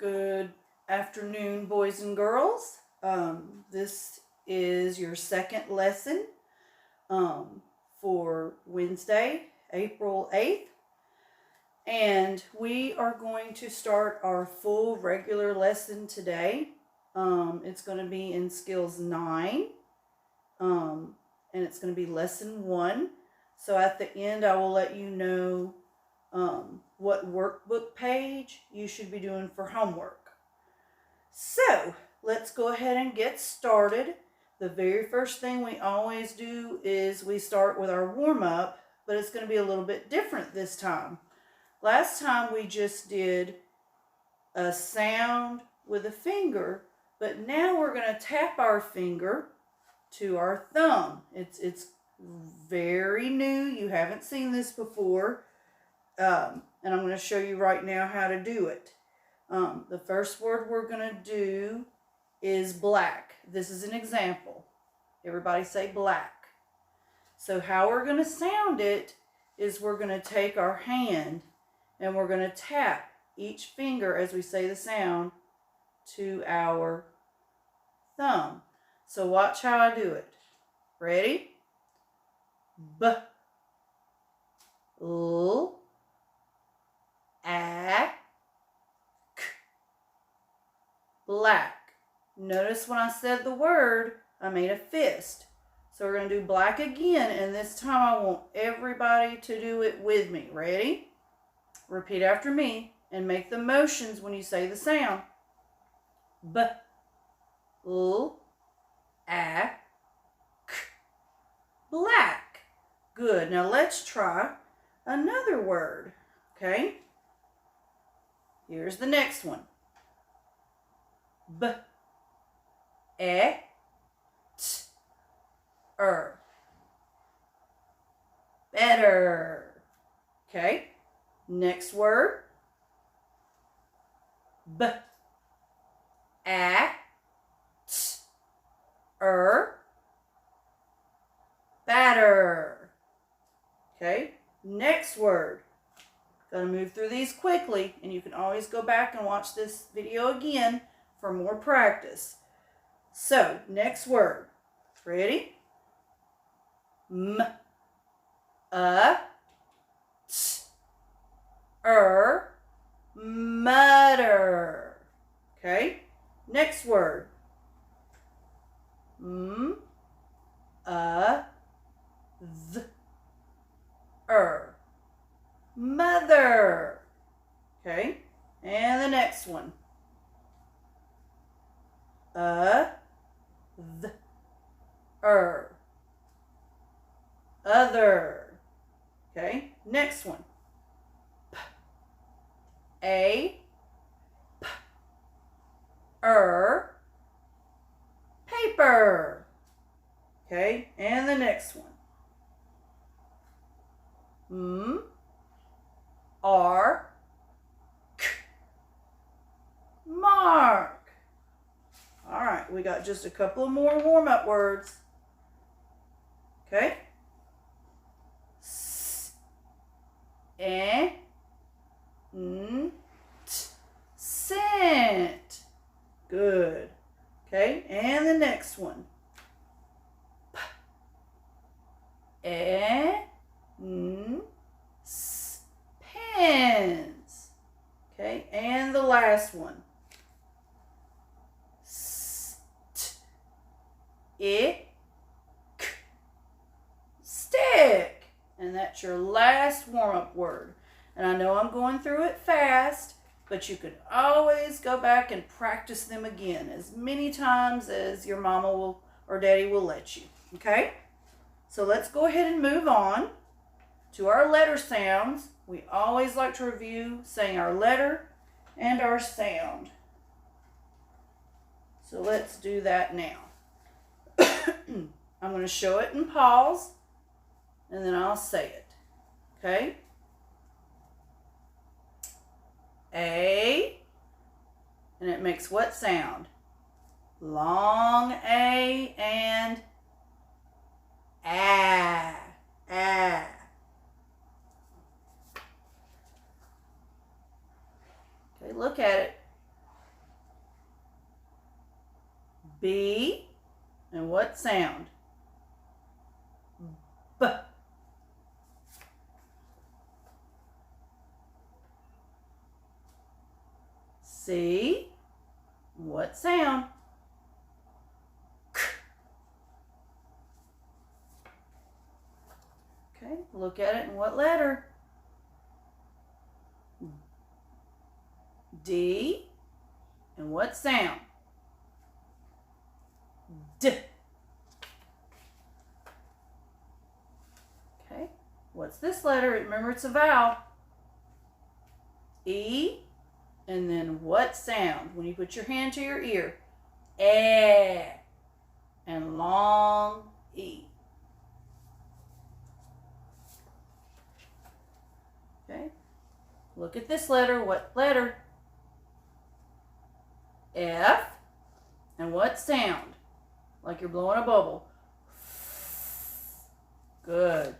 Good afternoon, boys and girls. This is your second lesson for Wednesday, April 8th. And we are going to start our full regular lesson today. It's going to be in Skills 9. And it's going to be Lesson 1. So at the end, I will let you know what workbook page you should be doing for homework. So let's go ahead and get started. The very first thing we always do is we start with our warm-up, but it's going to be a little bit different this time. Last time we just did a sound with a finger, but now we're going to tap our finger to our thumb. It's very new. You haven't seen this before. And I'm going to show you right now how to do it. The first word we're going to do is black. This is an example. Everybody say black. So how we're going to sound it is we're going to take our hand and we're going to tap each finger as we say the sound to our thumb. So watch how I do it. Ready? B, L, A, K. Black. Notice when I said the word, I made a fist. So we're going to do black again, and this time I want everybody to do it with me. Ready? Repeat after me and make the motions when you say the sound. B, L, A, K. Black. Good. Now let's try another word. Okay? Here's the next one. B, E, T, R. Better. Okay? Next word. B, A, T, R. Batter. Okay? Next word. Gonna move through these quickly, and you can always go back and watch this video again for more practice. So, next word. Ready? M, A, T, R, mutter. Okay? Next word. M, A, th, er. Mother. Okay? And the next one. Th, er. Other. Okay? Next one. P, A, P, er. Paper. Okay? And the next one. M, R, K. Mark. All right, we got just a couple of more warm-up words. Okay? S, E, N, T. Scent. Good. Okay, and the next one. P, E, N, S. Pens. Okay, and the last one. St, I, K. Stick. And that's your last warm-up word. And I know I'm going through it fast, but you can always go back and practice them again as many times as your mama will or daddy will let you. Okay? So let's go ahead and move on to our letter sounds. We always like to review saying our letter and our sound. So let's do that now. I'm going to show it and pause, and then I'll say it. Okay? A, and it makes what sound? Long A and ah, ah. Okay, look at it. what sound? B. C. What sound? K. Okay, look at it and what letter? D. And what sound? D. Okay, what's this letter? Remember, it's a vowel. E. And then what sound? When you put your hand to your ear. Eh. And long E. Okay, look at this letter. What letter? F. And what sound? Like you're blowing a bubble. Good.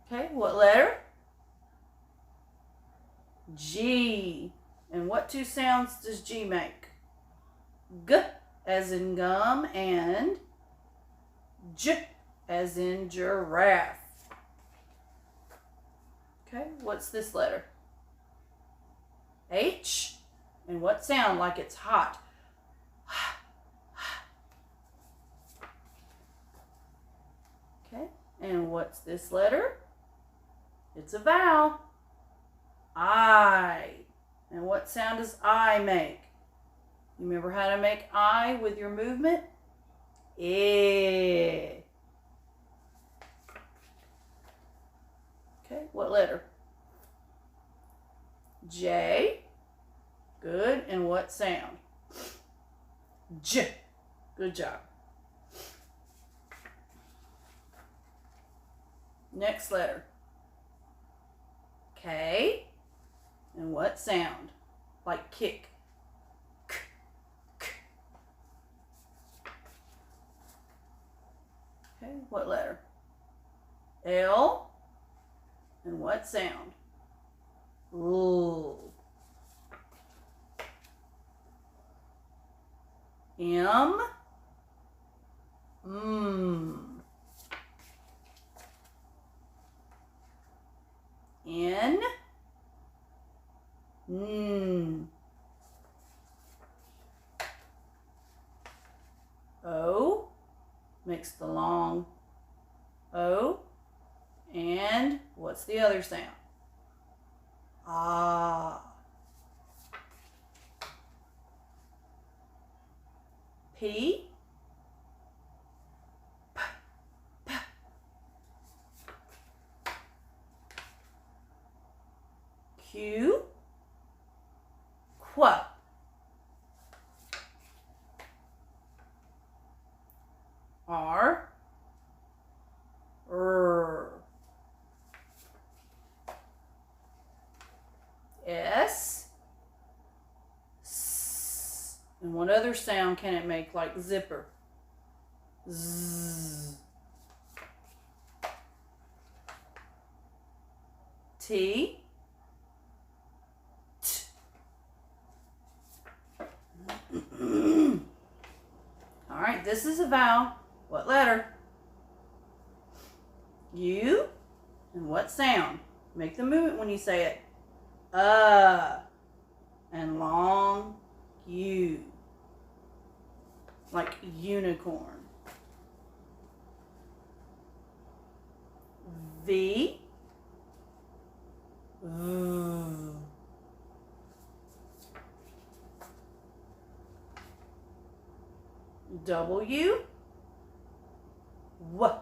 Okay, what letter? G. And what two sounds does G make? G as in gum and J as in giraffe. Okay, what's this letter? H. And what sound? Like it's hot. Okay, and what's this letter? It's a vowel. I. And what sound does I make? You remember how to make I with your movement? Eh. Okay, what letter? J. Good. And what sound? J. Good job. Next letter. K. And what sound? Like kick. K. K. Okay, what letter? L. And what sound? L. M. N. N. O. Makes the long O. And what's the other sound? Ah. P. P. P. Q. Qu. R. R. S. S. And what other sound can it make like zipper? Z. T. T. All right, this is a vowel. What letter? U. And what sound? Make the movement when you say it. And long U. Like unicorn. V. V. W. W.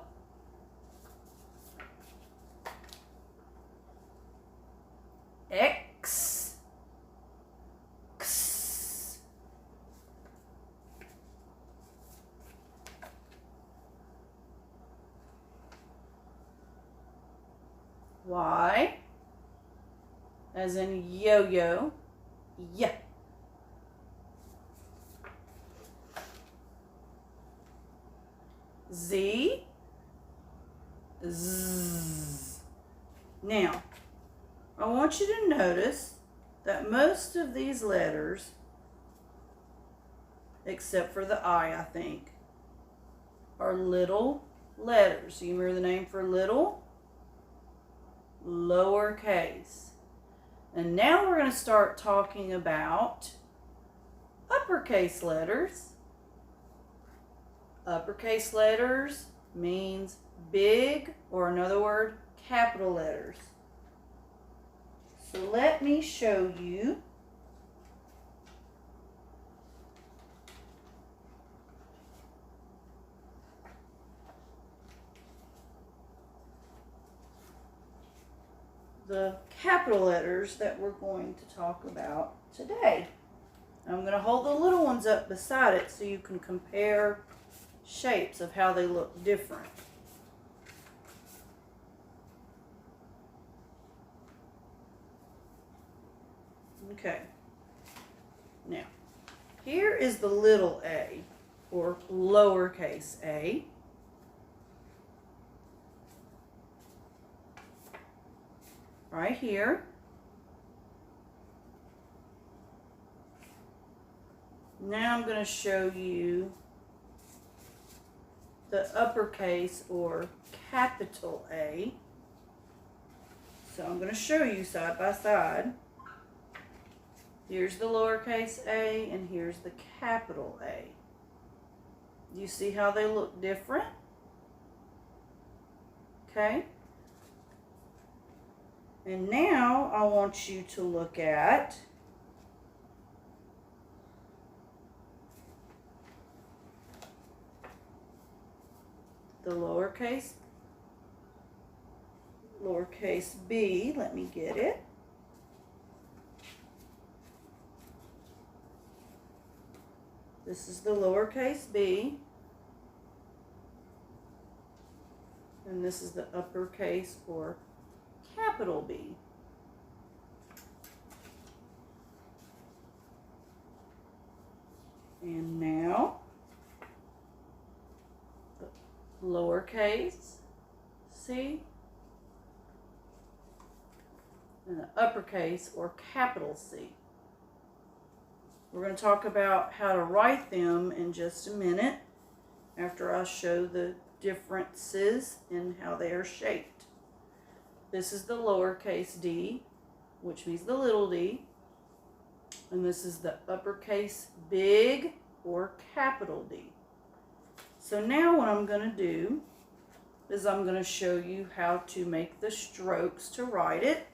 X. X. Y. As in yo-yo. Yeah. Z. Z. Now, I want you to notice that most of these letters, except for the I think, are little letters. You remember the name for little? Lowercase. And now we're going to start talking about uppercase letters. Uppercase letters means big, or another word, capital letters. So let me show you. The capital letters that we're going to talk about today. I'm going to hold the little ones up beside it so you can compare shapes of how they look different. Okay. Now, here is the little a, or lowercase a. Right here. Now I'm going to show you the uppercase or capital A. So I'm going to show you side by side. Here's the lowercase a and here's the capital A. You see how they look different? Okay. And now I want you to look at the lowercase b. Let me get it. This is the lowercase b. And this is the uppercase or capital B. And now, the lowercase c and the uppercase or capital C. We're going to talk about how to write them in just a minute after I show the differences in how they are shaped. This is the lowercase d, which means the little d. And this is the uppercase big or capital D. So now what I'm going to do is I'm going to show you how to make the strokes to write it.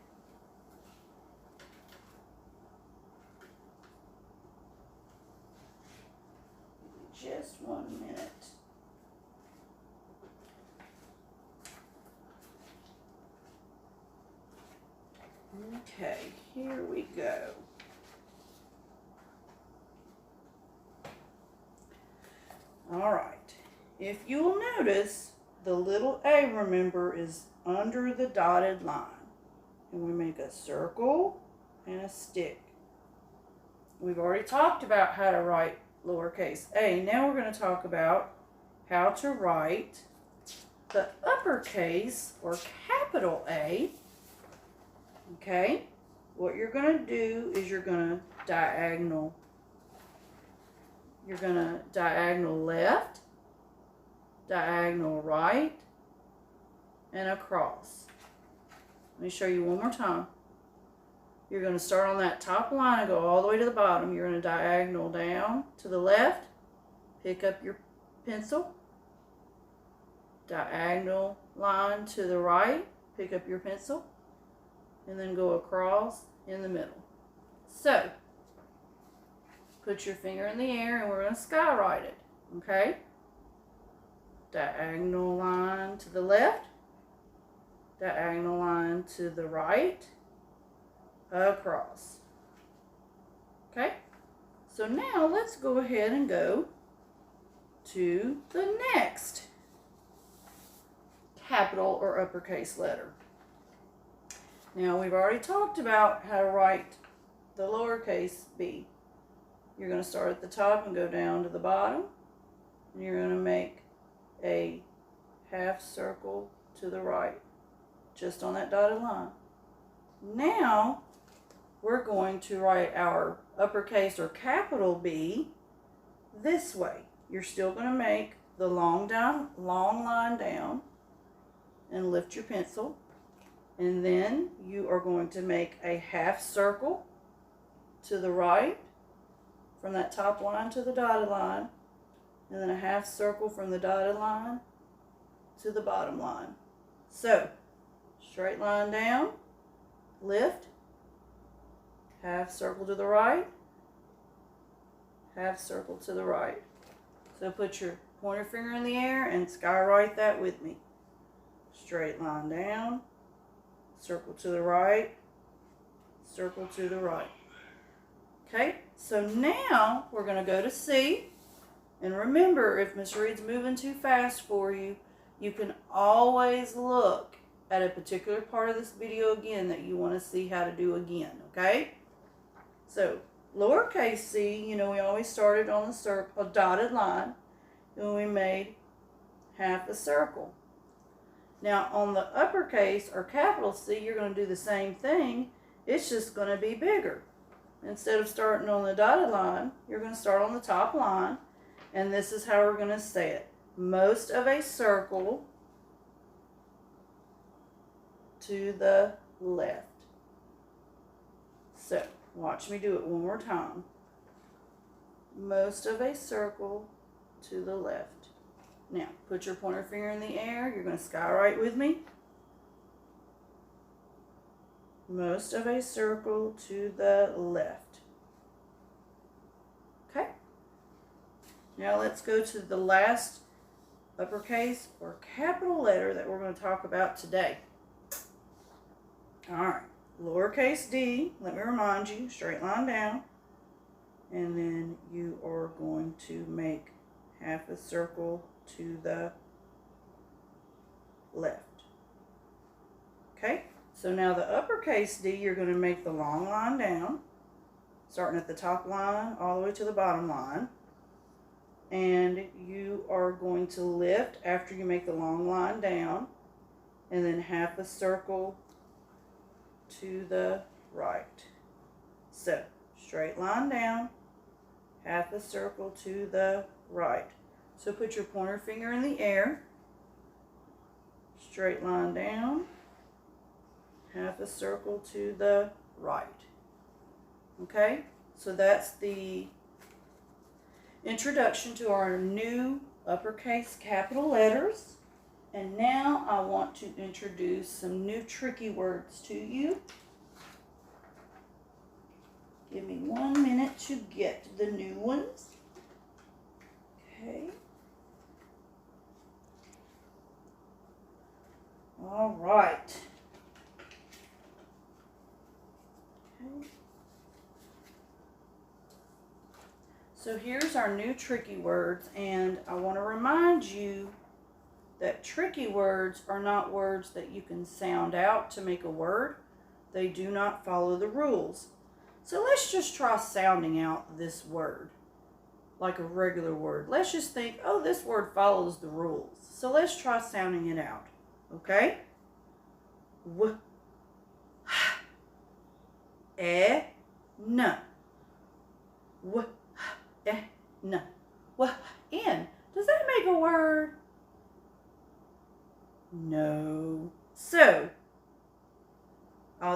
Just 1 minute. Okay, here we go. All right. If you will notice, the little a, remember, is under the dotted line. And we make a circle and a stick. We've already talked about how to write lowercase a. Now we're going to talk about how to write the uppercase or capital A. Okay, what you're going to do is you're going to diagonal. You're going to diagonal left, diagonal right, and across. Let me show you one more time. You're going to start on that top line and go all the way to the bottom. You're going to diagonal down to the left, pick up your pencil, diagonal line to the right, pick up your pencil, and then go across in the middle. So, put your finger in the air and we're going to skywrite it, okay? Diagonal line to the left, diagonal line to the right, across. Okay? So now let's go ahead and go to the next capital or uppercase letter. Now we've already talked about how to write the lowercase b. You're going to start at the top and go down to the bottom. And you're going to make a half circle to the right, just on that dotted line. Now we're going to write our uppercase or capital B this way. You're still going to make the long line down and lift your pencil. And then you are going to make a half circle to the right from that top line to the dotted line, and then a half circle from the dotted line to the bottom line. So, straight line down, lift, half circle to the right, half circle to the right. So put your pointer finger in the air and skywrite that with me. Straight line down, circle to the right, circle to the right. Okay, so now we're going to go to C. And remember, if Miss Reed's moving too fast for you, you can always look at a particular part of this video again that you want to see how to do again, okay? So, lowercase c, you know, we always started on the circle, a dotted line, and we made half a circle. Now, on the uppercase or capital C, you're going to do the same thing. It's just going to be bigger. Instead of starting on the dotted line, you're going to start on the top line, and this is how we're going to say it. Most of a circle to the left. So, watch me do it one more time. Most of a circle to the left. Now, put your pointer finger in the air. You're going to skywrite with me. Most of a circle to the left. Okay? Now let's go to the last uppercase or capital letter that we're going to talk about today. Alright, lowercase d, let me remind you, straight line down. And then you are going to make half a circle to the left. Okay? So now the uppercase D, you're going to make the long line down, starting at the top line all the way to the bottom line. And you are going to lift after you make the long line down, and then half a circle to the right. So, straight line down, half a circle to the right. So put your pointer finger in the air, straight line down, half a circle to the right. Okay, so that's the introduction to our new uppercase capital letters. And now I want to introduce some new tricky words to you. Give me 1 minute to get the new ones. Okay. All right. Okay. So here's our new tricky words, and I want to remind you that tricky words are not words that you can sound out to make a word. They do not follow the rules. So let's just try sounding out this word like a regular word. Let's just think, oh, this word follows the rules. So let's try sounding it out. Okay? W, h, n. W, h, n. W, n. Does that make a word? No. So,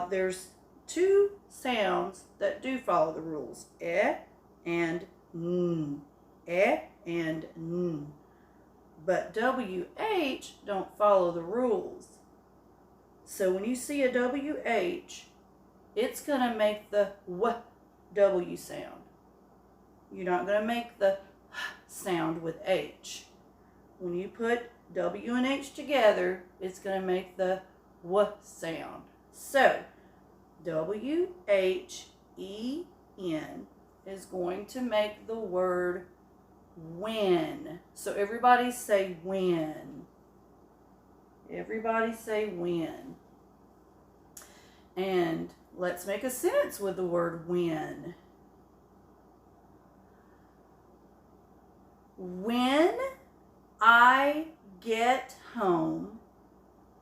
there's two sounds that do follow the rules. E and n. E and n. But WH don't follow the rules. So when you see a WH, it's going to make the W sound. You're not going to make the sound with H. When you put W and H together, it's going to make the W sound. So, W-H-E-N is going to make the word when. So everybody say when. Everybody say when. And let's make a sentence with the word when. When I get home,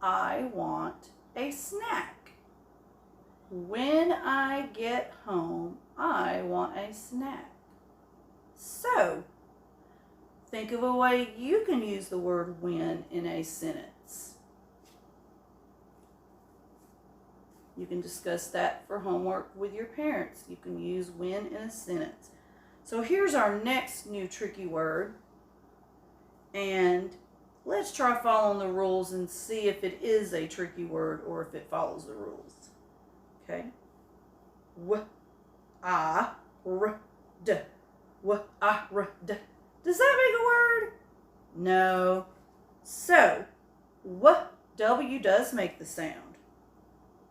I want a snack. When I get home, I want a snack. So, think of a way you can use the word when in a sentence. You can discuss that for homework with your parents. You can use when in a sentence. So here's our next new tricky word. And let's try following the rules and see if it is a tricky word or if it follows the rules. Okay? W-I-R-D. W-I-R-D. Does that make a word? No. So, W does make the sound.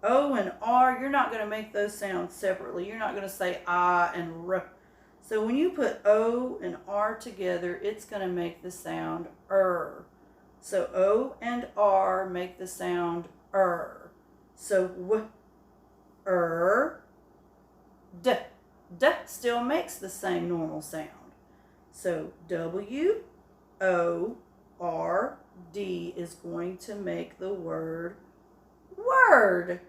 O and R, you're not going to make those sounds separately. You're not going to say I and R. So when you put O and R together, it's going to make the sound So O and R make the sound So D. D still makes the same normal sound. So W-O-R-D is going to make the word word.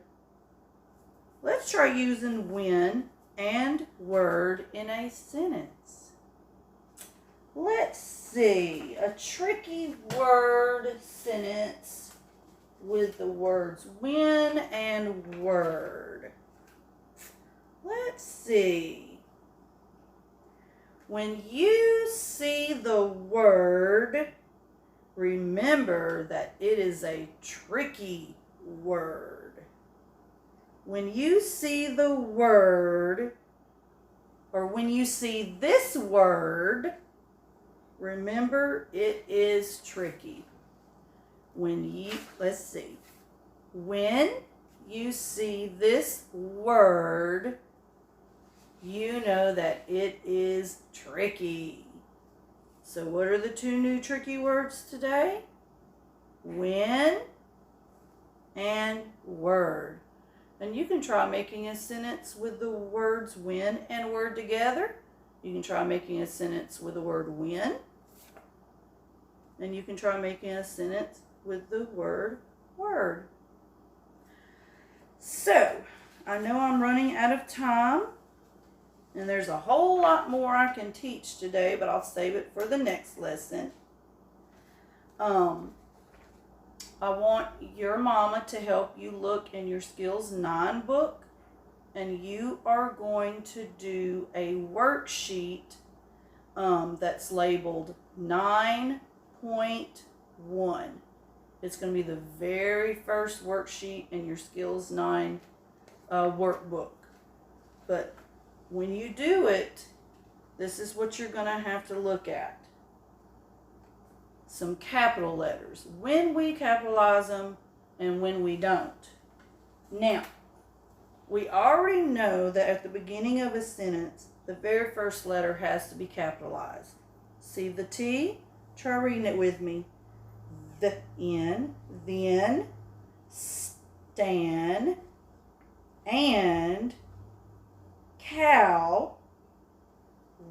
Let's try using when and word in a sentence. Let's see. A tricky word sentence with the words when and word. Let's see. When you see the word, remember that it is a tricky word. When you see the word, or when you see this word, remember it is tricky. When you see this word, you know that it is tricky. So what are the two new tricky words today? When and word. And you can try making a sentence with the words when and word together. You can try making a sentence with the word when. And you can try making a sentence with the word word. So, I know I'm running out of time. And there's a whole lot more I can teach today, but I'll save it for the next lesson. I want your mama to help you look in your Skills 9 book, and you are going to do a worksheet that's labeled 9.1. It's going to be the very first worksheet in your Skills 9 workbook. But when you do it, this is what you're going to have to look at. Some capital letters. When we capitalize them and when we don't. Now, we already know that at the beginning of a sentence, the very first letter has to be capitalized. See the T? Try reading it with me. The N, then, stand, and, cow,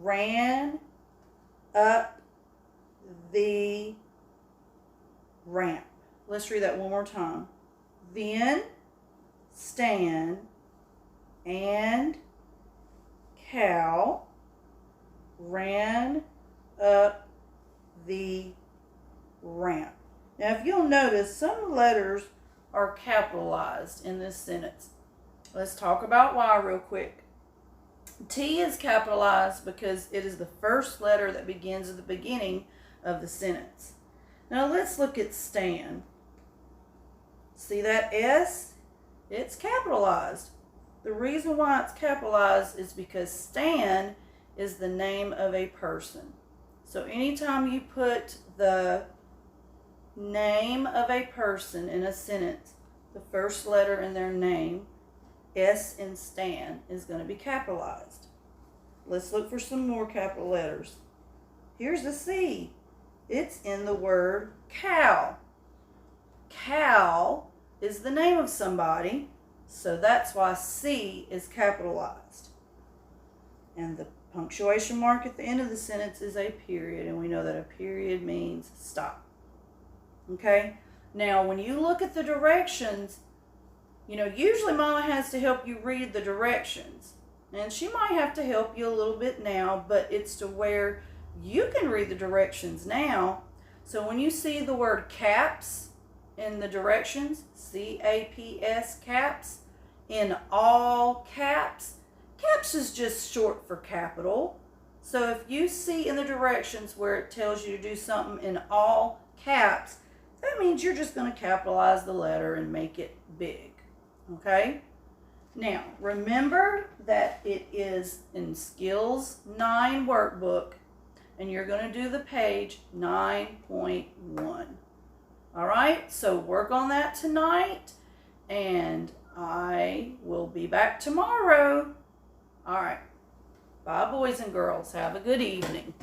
ran up the ramp. Let's read that one more time. Then, stand, and cow ran up the ramp. Now, if you'll notice, some letters are capitalized in this sentence. Let's talk about why real quick. T is capitalized because it is the first letter that begins at the beginning of the sentence. Now let's look at stand. See that S? It's capitalized. The reason why it's capitalized is because Stan is the name of a person. So anytime you put the name of a person in a sentence, the first letter in their name, S in Stan, is going to be capitalized. Let's look for some more capital letters. Here's the C. It's in the word cow. Cow is the name of somebody, so that's why C is capitalized. And the punctuation mark at the end of the sentence is a period, and we know that a period means stop. Okay? Now, when you look at the directions, usually Mama has to help you read the directions. And she might have to help you a little bit now, but it's to where you can read the directions now. So when you see the word caps in the directions, C-A-P-S, caps, in all caps, caps is just short for capital. So if you see in the directions where it tells you to do something in all caps, that means you're just going to capitalize the letter and make it big. Okay? Now, remember that it is in Skills 9 workbook, and you're going to do the page 9.1. All right? So work on that tonight, and I will be back tomorrow. All right. Bye, boys and girls. Have a good evening.